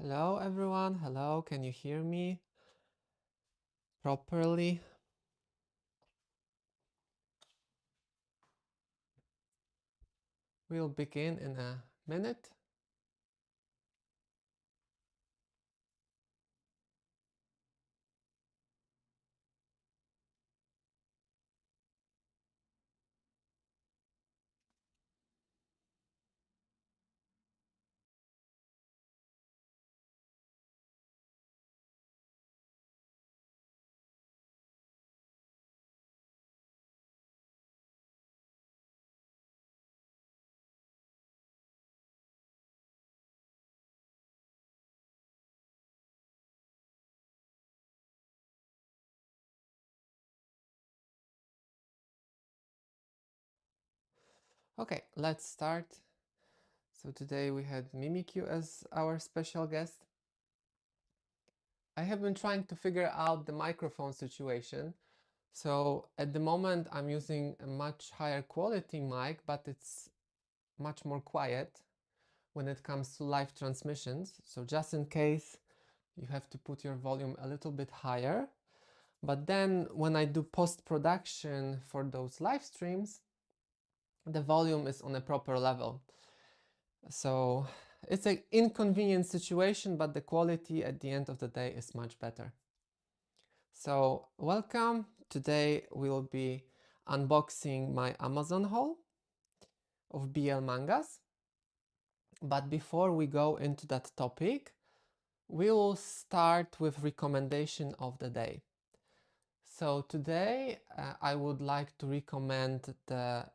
Hello everyone, hello, can you hear me properly? We'll begin in a minute. Okay, let's start. So today we had Mimikyu as our special guest. I have been trying to figure out the microphone situation. So at the moment I'm using a much higher quality mic, but it's much more quiet when it comes to live transmissions. So just in case, you have to put your volume a little bit higher. But then when I do post-production for those live streams, the volume is on a proper level. So it's an inconvenient situation, but the quality at the end of the day is much better. So welcome. Today we'll be unboxing my Amazon haul of BL mangas. But before we go into that topic, we will start with recommendation of the day. So today I would like to recommend the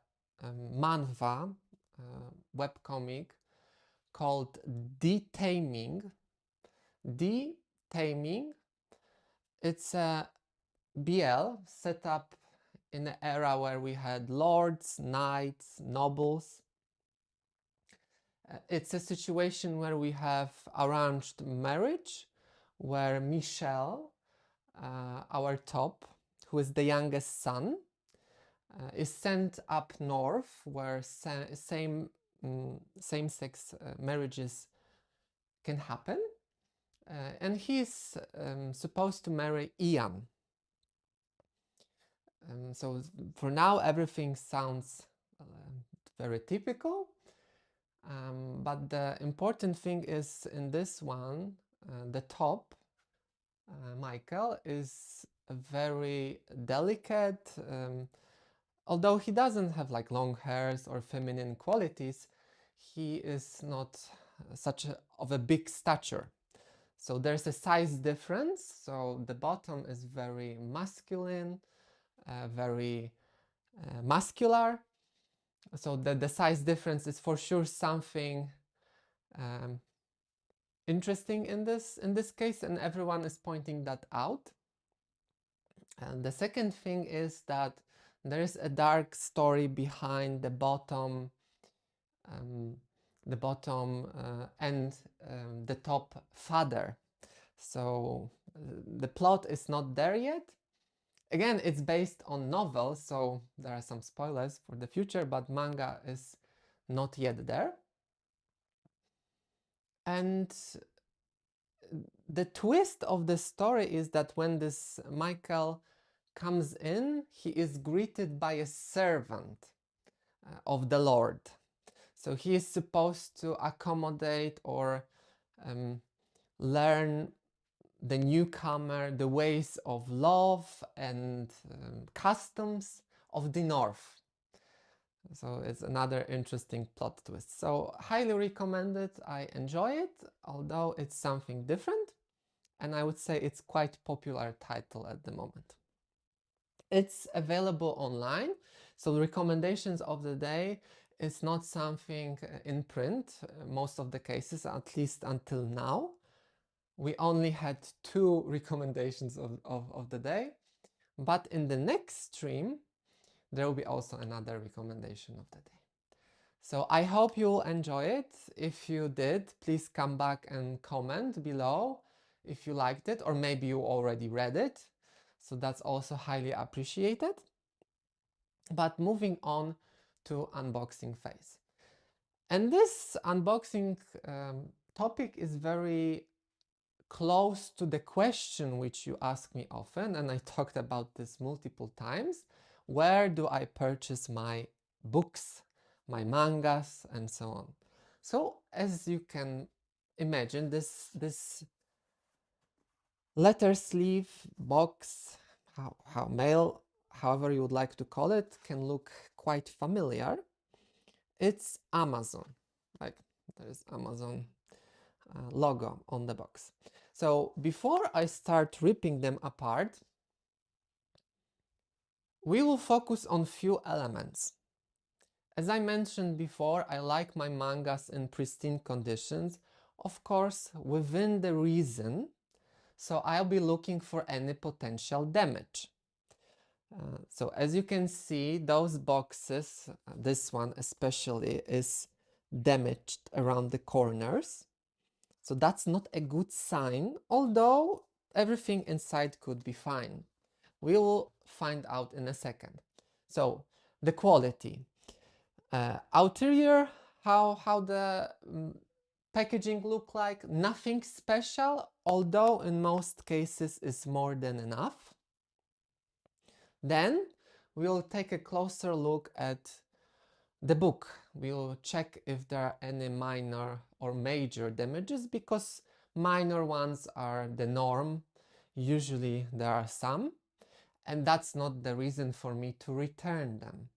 manhwa webcomic called Taming. Taming. It's a BL set up in an era where we had lords, knights, nobles. It's a situation where we have arranged marriage, where Michel, our top, who is the youngest son, is sent up north where same-sex marriages can happen, and he's supposed to marry Ian. So for now everything sounds very typical, but the important thing is in this one, the top, Michael, is very delicate. Although he doesn't have like long hairs or feminine qualities, he is not of a big stature. So there's a size difference. So the bottom is very masculine, very muscular. So the size difference is for sure something um, interesting in this case, and everyone is pointing that out. And the second thing is that there is a dark story behind um, the bottom and the top father. So the plot is not there yet. Again, it's based on novels, so there are some spoilers for the future, but manga is not yet there. And the twist of the story is that when this Michael comes in, he is greeted by a servant of the Lord. So he is supposed to accommodate or learn the newcomer the ways of love and customs of the North. So it's another interesting plot twist. So highly recommended. I enjoy it, although it's something different. And I would say it's quite popular title at the moment. It's available online. So the recommendations of the day is not something in print, most of the cases, at least until now. We only had 2 recommendations of the day, but in the next stream, there will be also another recommendation of the day. So I hope you'll enjoy it. If you did, please come back and comment below if you liked it, or maybe you already read it. So that's also highly appreciated. But moving on to unboxing phase. And this unboxing topic is very close to the question which you ask me often, and I talked about this multiple times. Where do I purchase my books, my mangas, and so on? So as you can imagine, this letter sleeve box, how mail, however you would like to call it, can look quite familiar. It's Amazon. Like there's Amazon logo on the box. So before I start ripping them apart, we will focus on few elements. As I mentioned before, I like my mangas in pristine conditions, of course within the reason, so I'll be looking for any potential damage. So as you can see, those boxes, this one especially, is damaged around the corners. So that's not a good sign, although everything inside could be fine. We will find out in a second. So the quality. Outerior, how the packaging look like, nothing special, although in most cases is more than enough. Then we'll take a closer look at the book. We'll check if there are any minor or major damages, because minor ones are the norm. Usually there are some, and that's not the reason for me to return them.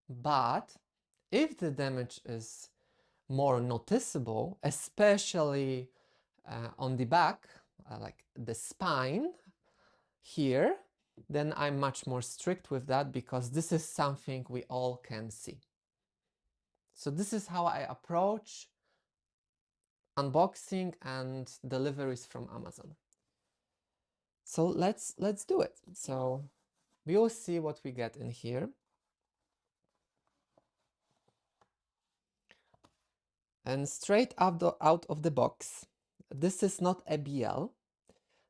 But if the damage is more noticeable, especially on the back, like the spine here, then I'm much more strict with that, because this is something we all can see. So this is how I approach unboxing and deliveries from Amazon. So let's do it. So we will see what we get in here. And straight out of the box, this is not a BL.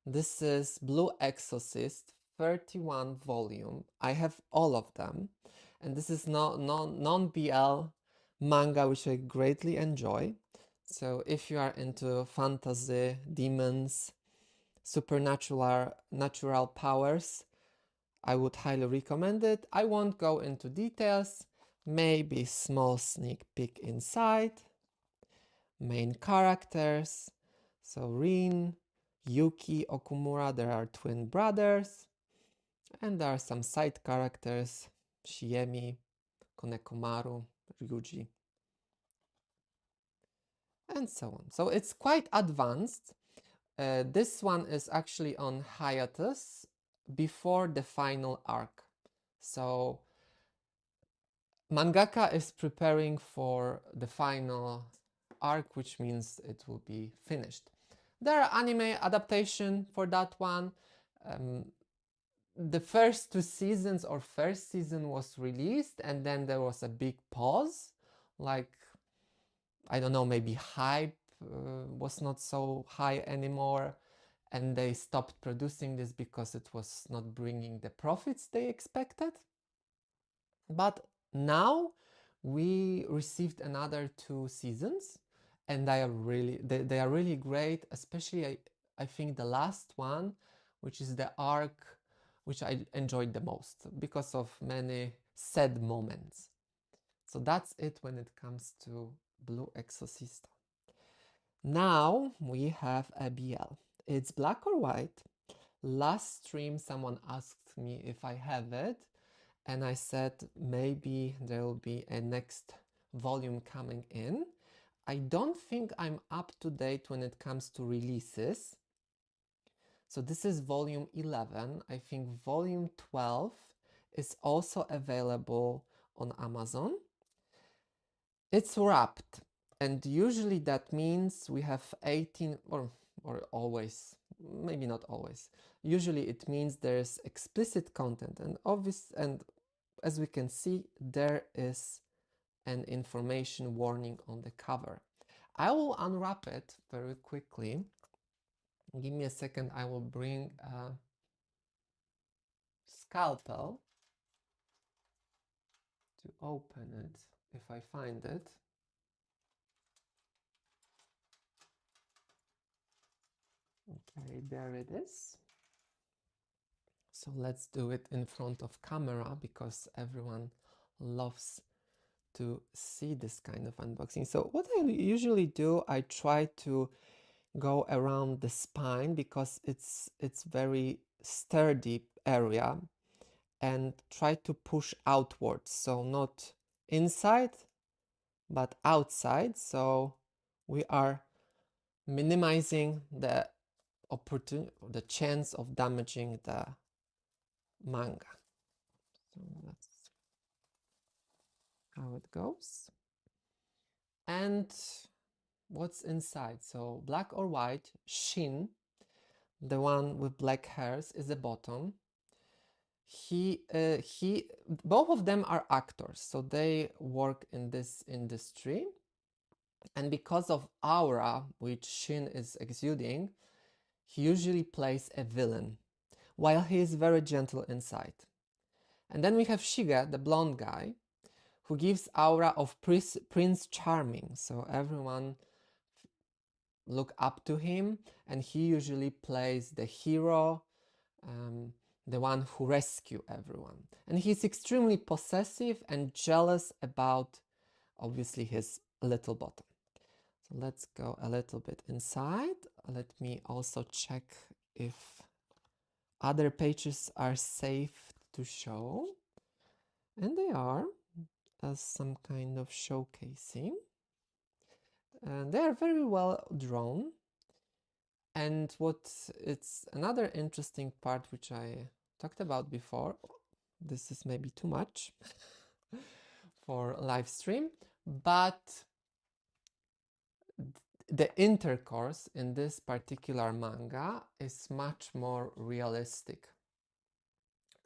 This is Blue Exorcist 31 volume. I have all of them. And this is non-BL manga, which I greatly enjoy. So if you are into fantasy, demons, supernatural natural powers, I would highly recommend it. I won't go into details. Maybe small sneak peek inside. Main characters. So Rin, Yuki, Okumura, there are twin brothers. And there are some side characters. Shiemi, Konekomaru, Ryuji, and so on. So it's quite advanced. This one is actually on hiatus before the final arc. So mangaka is preparing for the final arc, which means it will be finished. There are anime adaptation for that one. The first two seasons or first season was released, and then there was a big pause, like, I don't know, maybe hype was not so high anymore, and they stopped producing this because it was not bringing the profits they expected. But now we received another two seasons, and they are really great, especially I think the last one, which is the arc which I enjoyed the most because of many sad moments. So that's it when it comes to Blue Exorcist. Now we have a BL. It's black or white. Last stream someone asked me if I have it, and I said maybe there will be a next volume coming in. I don't think I'm up to date when it comes to releases. So this is volume 11. I think volume 12 is also available on Amazon. It's wrapped, and usually that means we have 18 or always, maybe not always. Usually it means there's explicit content, and as we can see, there is an information warning on the cover. I will unwrap it very quickly. Give me a second, I will bring a scalpel to open it if I find it. Okay, there it is. So let's do it in front of camera because everyone loves to see this kind of unboxing. So what I usually do, I try to go around the spine because it's very sturdy area, and try to push outwards, so not inside but outside, so we are minimizing the the chance of damaging the manga. So that's how it goes. And what's inside? So black or white, Shin, the one with black hairs, is the bottom. Both of them are actors, so they work in this industry. And because of aura which Shin is exuding, he usually plays a villain, while he is very gentle inside. And then we have Shiga, the blonde guy, who gives aura of Prince Charming, so everyone look up to him, and he usually plays the hero, um, the one who rescue everyone. And he's extremely possessive and jealous about, obviously, his little bottom. So let's go a little bit inside. Let me also check if other pages are safe to show. And they are, as some kind of showcasing. And they are very well drawn. And what it's another interesting part which I talked about before, this is maybe too much for live stream, but the intercourse in this particular manga is much more realistic.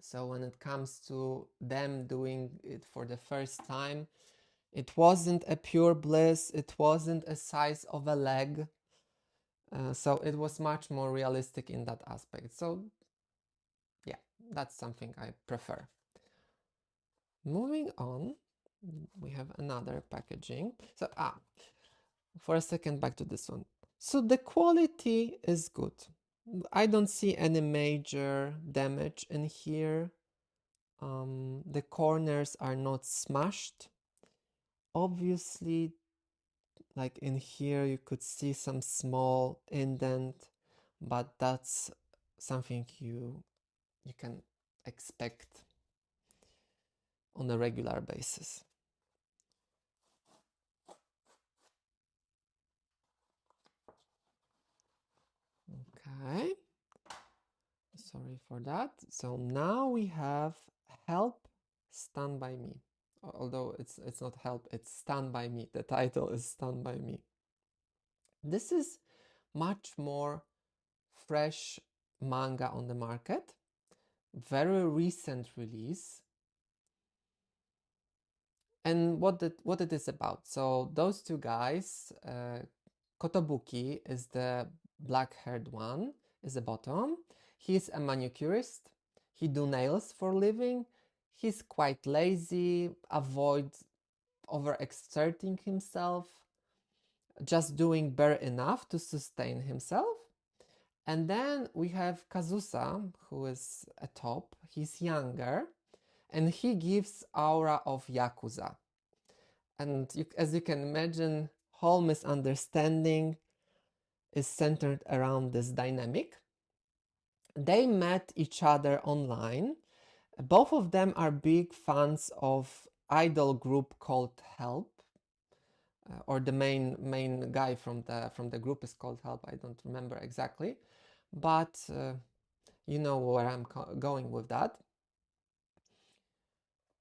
So when it comes to them doing it for the first time, it wasn't a pure bliss, it wasn't a size of a leg. So it was much more realistic in that aspect. So yeah, that's something I prefer. Moving on, we have another packaging. So for a second, back to this one. So the quality is good. I don't see any major damage in here. The corners are not smashed. Obviously, like in here, you could see some small indent, but that's something you can expect on a regular basis. Okay, sorry for that. So now we have Help, Stand By Me. Although it's not Help, it's Stand By Me. The title is Stand By Me. This is much more fresh manga on the market. Very recent release. And what it is about. So those two guys, Kotobuki is the black-haired one, is the bottom. He's a manicurist. He do nails for a living. He's quite lazy, avoids overexerting himself, just doing bare enough to sustain himself. And then we have Kazusa, who is a top. He's younger, and he gives aura of Yakuza. And as you can imagine, whole misunderstanding is centered around this dynamic. They met each other online. Both of them are big fans of idol group called Help, or the main guy from the group is called Help. I don't remember exactly, but you know where I'm going with that.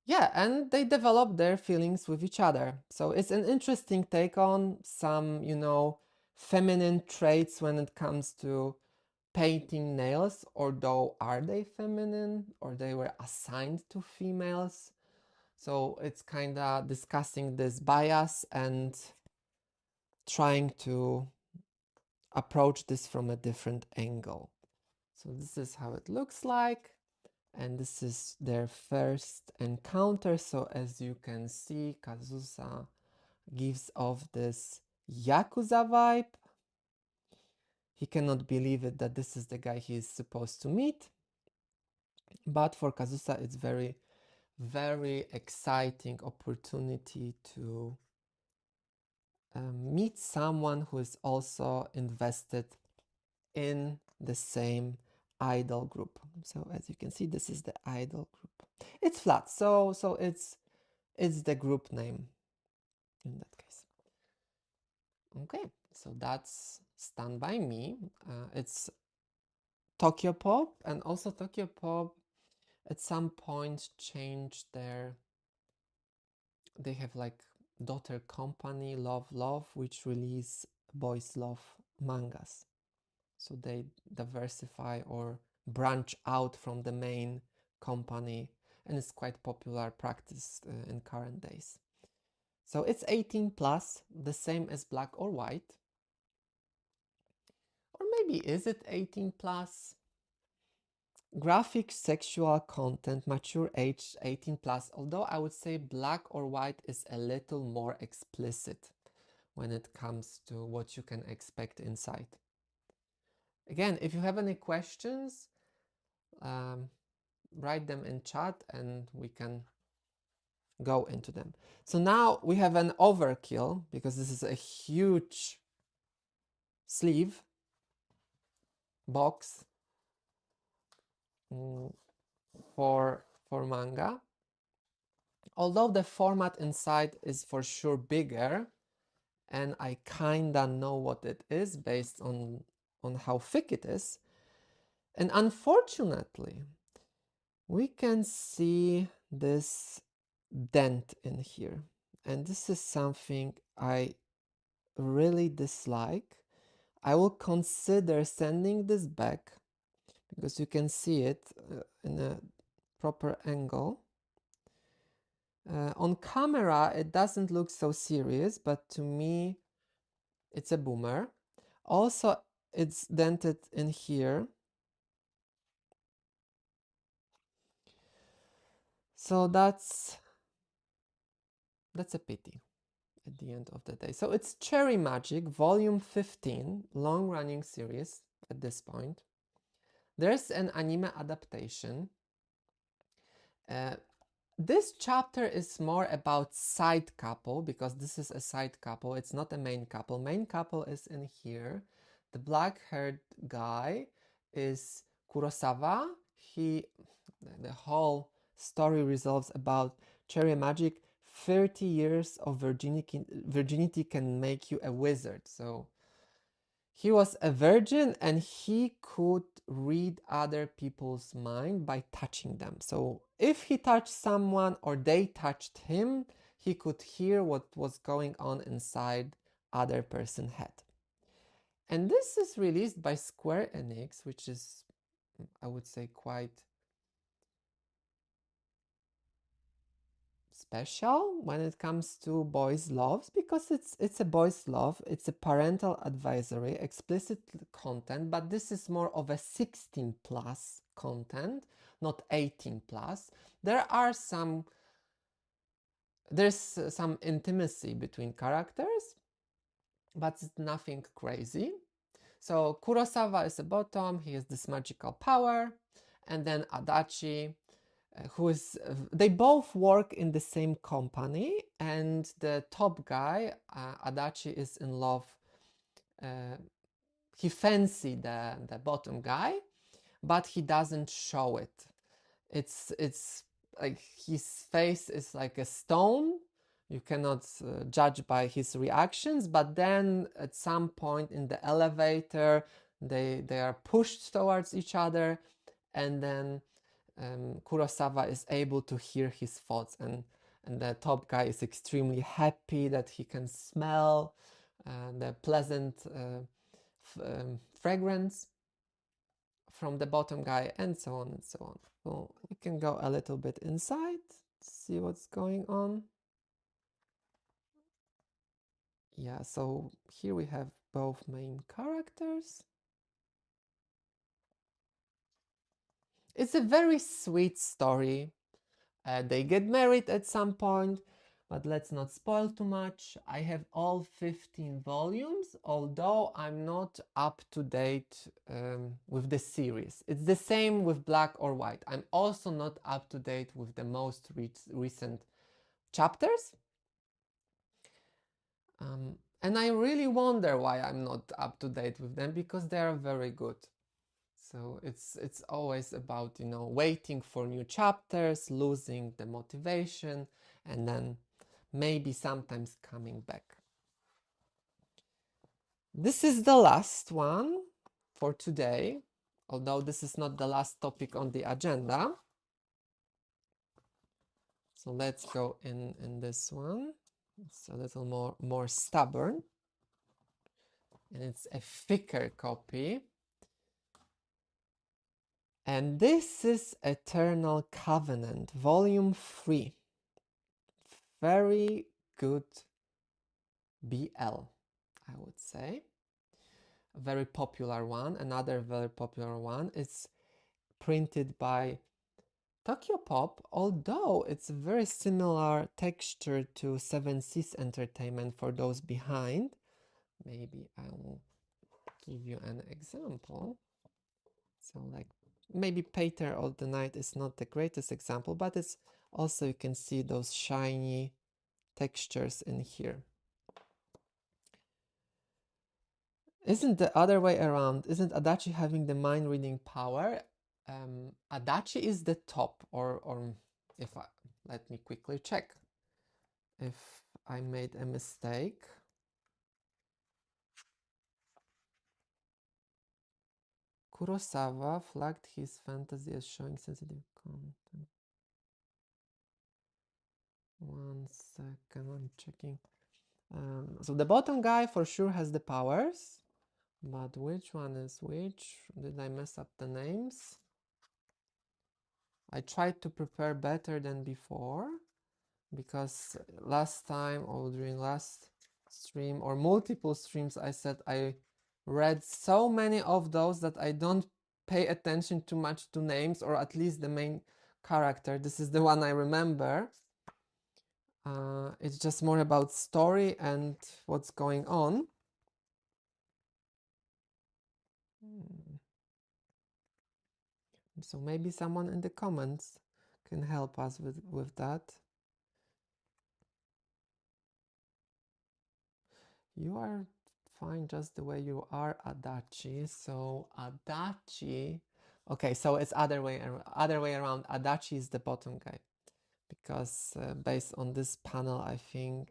Yeah, and they develop their feelings with each other. So it's an interesting take on some, feminine traits when it comes to painting nails, although are they feminine or they were assigned to females? So it's kind of discussing this bias and trying to approach this from a different angle. So this is how it looks like. And this is their first encounter. So as you can see, Kazusa gives off this Yakuza vibe. He cannot believe it that this is the guy he is supposed to meet. But for Kazusa, it's very, very exciting opportunity to meet someone who is also invested in the same idol group. So as you can see, this is the idol group. It's flat, so it's the group name in that case. Okay, so that's Stand By Me. It's Tokyo Pop, and also Tokyo Pop at some point changed their, they have like daughter company Love Love, which release boys love mangas. So they diversify or branch out from the main company, and it's quite popular practice in current days. So it's 18 plus, the same as Black or White. Or maybe is it 18 plus? Graphic sexual content, mature age 18 plus, although I would say Black or White is a little more explicit when it comes to what you can expect inside. Again, if you have any questions, write them in chat and we can go into them. So now we have an overkill because this is a huge sleeve box for manga. Although the format inside is for sure bigger, and I kinda know what it is based on how thick it is. And unfortunately, we can see this dent in here. And this is something I really dislike. I will consider sending this back because you can see it in a proper angle. On camera, it doesn't look so serious, but to me, it's a boomer. Also, it's dented in here. So that's a pity at the end of the day. So it's Cherry Magic, volume 15, long-running series at this point. There's an anime adaptation. This chapter is more about side couple because this is a side couple. It's not a main couple. Main couple is in here. The black-haired guy is Kurosawa. The whole story resolves about Cherry Magic. 30 years of virginity can make you a wizard. So he was a virgin and he could read other people's mind by touching them. So if he touched someone or they touched him, he could hear what was going on inside other person's head. And this is released by Square Enix, which is, I would say, quite special when it comes to boys' loves because it's a boys' love, it's a parental advisory, explicit content, but this is more of a 16 plus content, not 18 plus. There's some intimacy between characters, but it's nothing crazy. So Kurosawa is a bottom, he has this magical power, and then Adachi, they both work in the same company, and the top guy, Adachi, is in love. He fancy the bottom guy, but he doesn't show it. It's like his face is like a stone. You cannot judge by his reactions, but then at some point in the elevator, they are pushed towards each other, and then Kurosawa is able to hear his thoughts, and the top guy is extremely happy that he can smell the pleasant fragrance from the bottom guy, and so on and so on. So you can go a little bit inside, see what's going on. Yeah, so here we have both main characters. It's a very sweet story. They get married at some point, But let's not spoil too much. I have all 15 volumes, although I'm not up to date with the series. It's the same with Black or White. I'm also not up to date with the most recent chapters. And I really wonder why I'm not up to date with them, because they are very good. So it's always about, you know, waiting for new chapters, losing the motivation, and then maybe sometimes coming back. This is the last one for today, although this is not the last topic on the agenda. So let's go in this one. It's a little more stubborn, and it's a thicker copy. And this is Eternal Covenant, Volume 3. Very good BL, I would say. A very popular one. Another very popular one. It's printed by Tokyo Pop, although it's a very similar texture to Seven Seas Entertainment for those behind. Maybe I will give you an example. So like maybe Pater of the Night is not the greatest example, but it's also, you can see those shiny textures in here. Isn't the other way around? Isn't Adachi having the mind reading power? Adachi is the top, or if I, let me quickly check if I made a mistake. Kurosawa flagged his fantasy as showing sensitive content. 1 second, I'm checking. So the bottom guy for sure has the powers, but which one is which? Did I mess up the names? I tried to prepare better than before, because last time or during last stream or multiple streams I said I read so many of those that I don't pay attention too much to names, or at least the main character. This is the one I remember. It's just more about story and what's going on. So maybe someone in the comments can help us with that. You are fine just the way you are, Adachi. So Adachi, okay, so it's other way around. Adachi is the bottom guy, because based on this panel, I think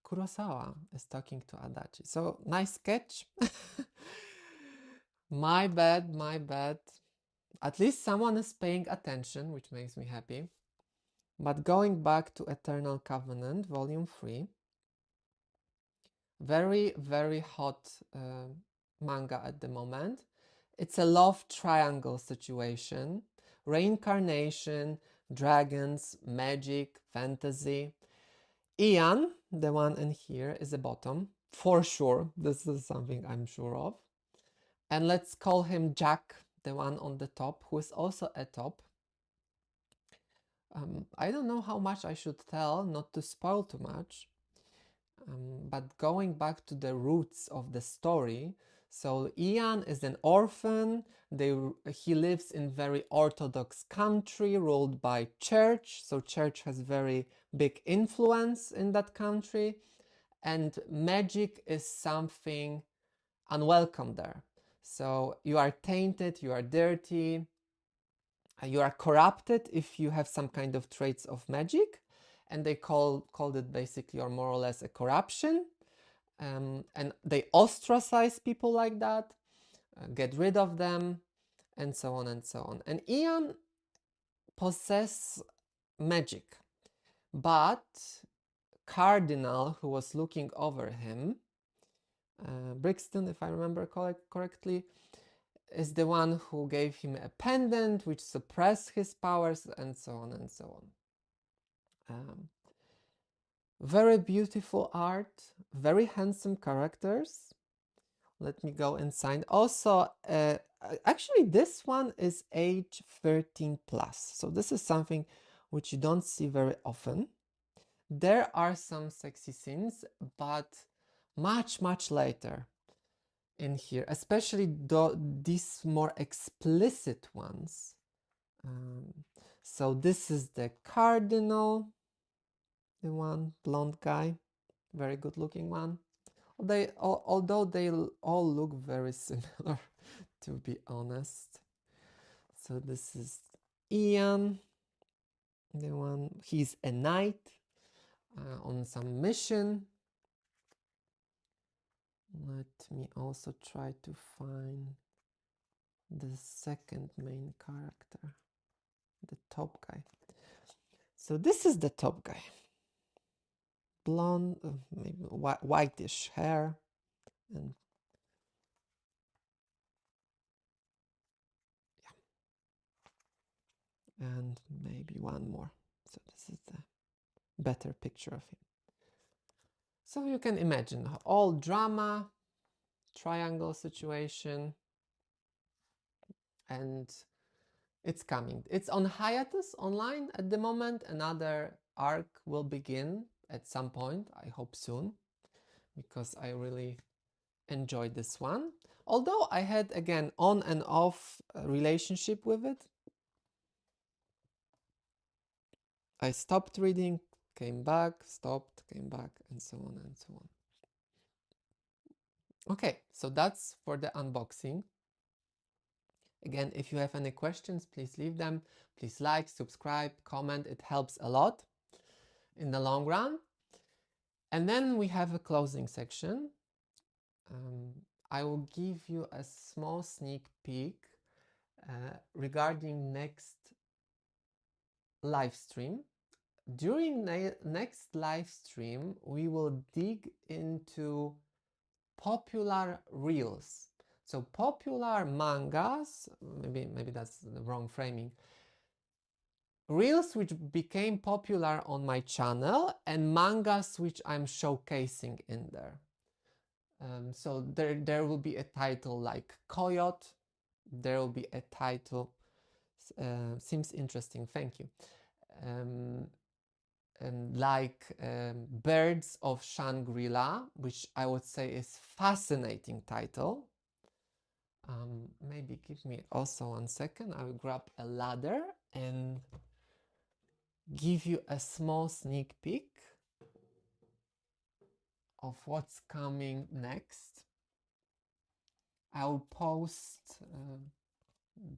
Kurosawa is talking to Adachi. So nice sketch. My bad, my bad. At least someone is paying attention, which makes me happy. But going back to Eternal Covenant, Volume 3, very, very hot manga at the moment. It's a love triangle situation. Reincarnation, dragons, magic, fantasy. Ian, the one in here, is a bottom. For sure. This is something I'm sure of. And let's call him Jack, the one on the top, who is also a top. I don't know how much I should tell, not to spoil too much. But going back to the roots of the story, so Ian is an orphan. He lives in very orthodox country ruled by church. So church has very big influence in that country, and magic is something unwelcome there. So you are tainted, you are dirty, you are corrupted if you have some kind of traits of magic, and they called it basically, or more or less, a corruption. And they ostracize people like that, get rid of them, and so on and so on. And Ian possesses magic, but Cardinal, who was looking over him, Brixton, if I remember correctly, is the one who gave him a pendant which suppressed his powers, and so on and so on. Very beautiful art, very handsome characters. Let me go inside. Also, actually this one is age 13 plus. So this is something which you don't see very often. There are some sexy scenes, but much later in here, especially these more explicit ones. So this is the cardinal, the one blonde guy, very good looking one. Although they all look very similar, to be honest. So this is Ian, the one, he's a knight on some mission. Let me also try to find the second main character, the top guy. So this is the top guy. Blonde, maybe whitish hair, and yeah, and maybe one more. So this is the better picture of him. So you can imagine all drama, triangle situation, and it's coming. It's on hiatus online at the moment. Another arc will begin at some point, I hope soon, because I really enjoyed this one. Although I had, again, on and off relationship with it. I stopped reading, came back, stopped, came back, and so on and so on. Okay, so that's for the unboxing. Again, if you have any questions, please leave them. Please like, subscribe, comment. It helps a lot in the long run. And then we have a closing section. I will give you a small sneak peek regarding next live stream. During next live stream, we will dig into popular reels. So popular mangas, maybe that's the wrong framing. Reels which became popular on my channel and mangas which I'm showcasing in there. So there will be a title like Coyote. There will be a title, seems interesting, thank you. Like Birds of Shangri-La, which I would say is fascinating title. Maybe give me also 1 second. I will grab a ladder and give you a small sneak peek of what's coming next. I'll post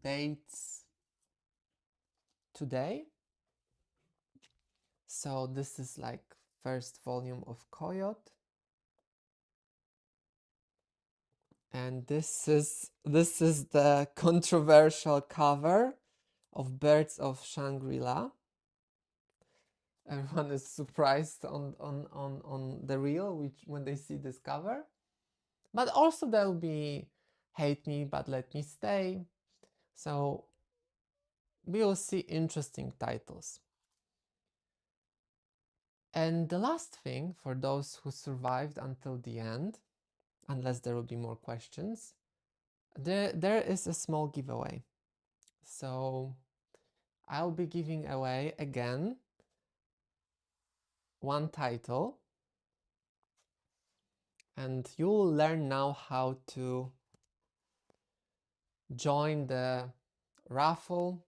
dates today. So this is like first volume of Coyote. And this is the controversial cover of Birds of Shangri-La. Everyone is surprised on the reel when they see this cover. But also there will be Hate Me But Let Me Stay. So we will see interesting titles. And the last thing, for those who survived until the end, unless there will be more questions, there is a small giveaway. So I'll be giving away again one title, and you'll learn now how to join the raffle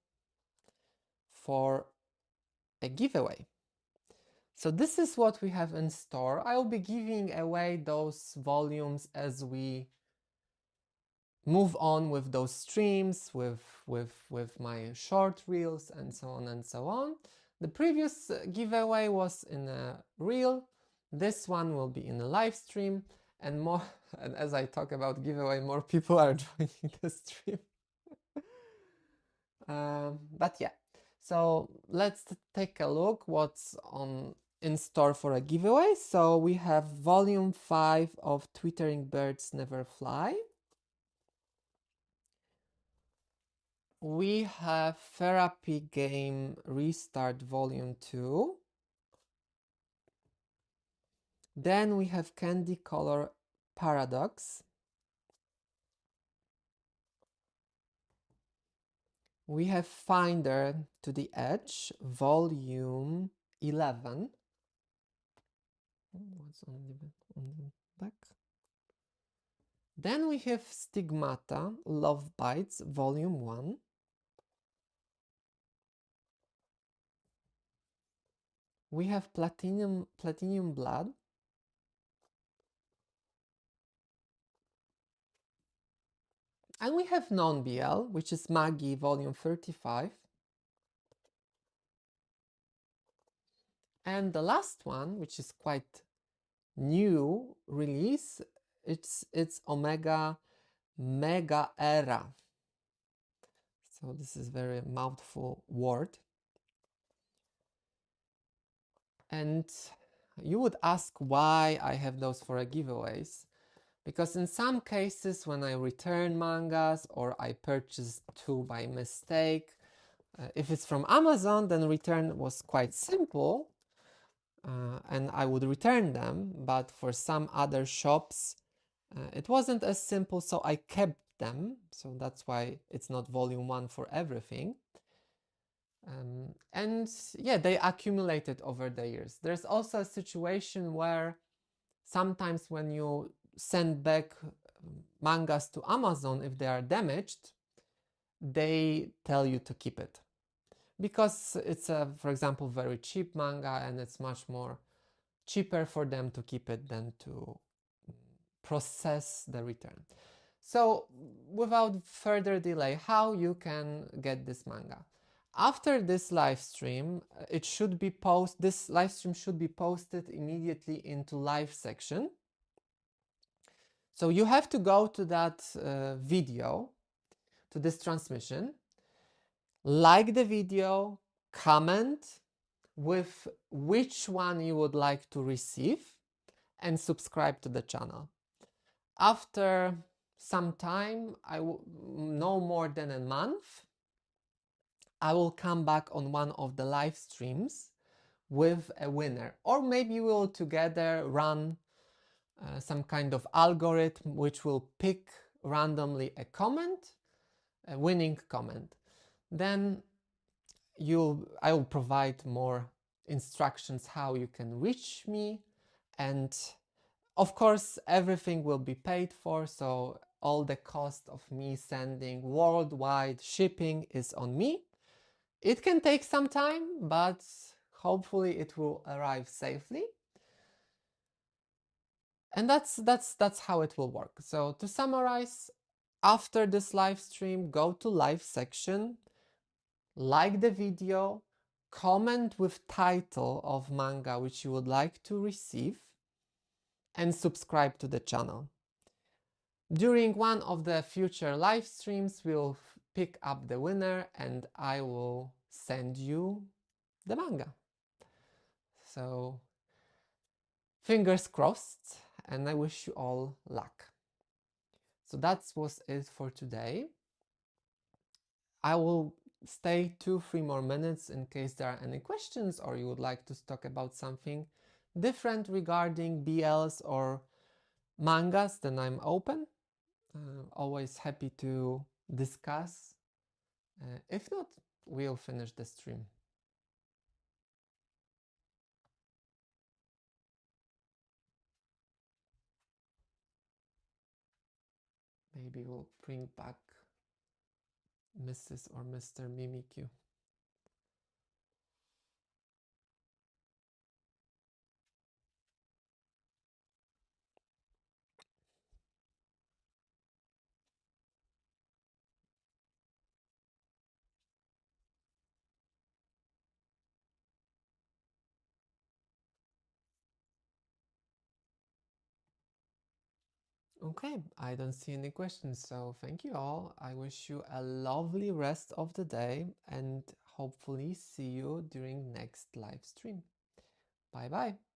for a giveaway. So this is what we have in store. I will be giving away those volumes as we move on with those streams, with my short reels, and so on and so on. The previous giveaway was in a reel. This one will be in a live stream, and more. And as I talk about giveaway, more people are joining the stream. But yeah, so let's take a look what's in store for a giveaway. So we have volume 5 of Twittering Birds Never Fly. We have Therapy Game Restart Volume 2. Then we have Candy Color Paradox. We have Finder to the Edge, volume 11. What's on the back? Then we have Stigmata, Love Bites, volume 1. We have Platinum Blood. And we have non-BL, which is Magi, volume 35. And the last one, which is quite new release, it's Omega Mega Era. So this is very mouthful word. And you would ask why I have those for a giveaways. Because in some cases when I return mangas or I purchase two by mistake, if it's from Amazon, then return was quite simple and I would return them. But for some other shops, it wasn't as simple, so I kept them. So that's why it's not volume 1 for everything. And yeah, they accumulated over the years. There's also a situation where sometimes when you send back mangas to Amazon, if they are damaged, they tell you to keep it. Because it's a, for example, very cheap manga and it's much more cheaper for them to keep it than to process the return. So without further delay, how you can get this manga? After this live stream, it should be this live stream should be posted immediately into live section. So you have to go to that video, to this transmission, like the video, comment with which one you would like to receive, and subscribe to the channel. After some time, no more than a month, I will come back on one of the live streams with a winner, or maybe we will together run some kind of algorithm which will pick randomly a comment, a winning comment. Then I will provide more instructions how you can reach me, and of course everything will be paid for, so all the cost of me sending worldwide shipping is on me. It can take some time, but hopefully it will arrive safely. And that's how it will work. So to summarize, after this live stream, go to live section, like the video, comment with title of manga which you would like to receive, and subscribe to the channel. During one of the future live streams, we'll pick up the winner and I will send you the manga. So fingers crossed, and I wish you all luck. So that was it for today. I will stay 2-3 more minutes in case there are any questions or you would like to talk about something different regarding BLs or mangas, then I'm open. Always happy to discuss. If not, we'll finish the stream. Maybe we'll bring back Mrs. or Mr. Mimikyu. Okay, I don't see any questions, so thank you all. I wish you a lovely rest of the day and hopefully see you during next live stream. Bye bye.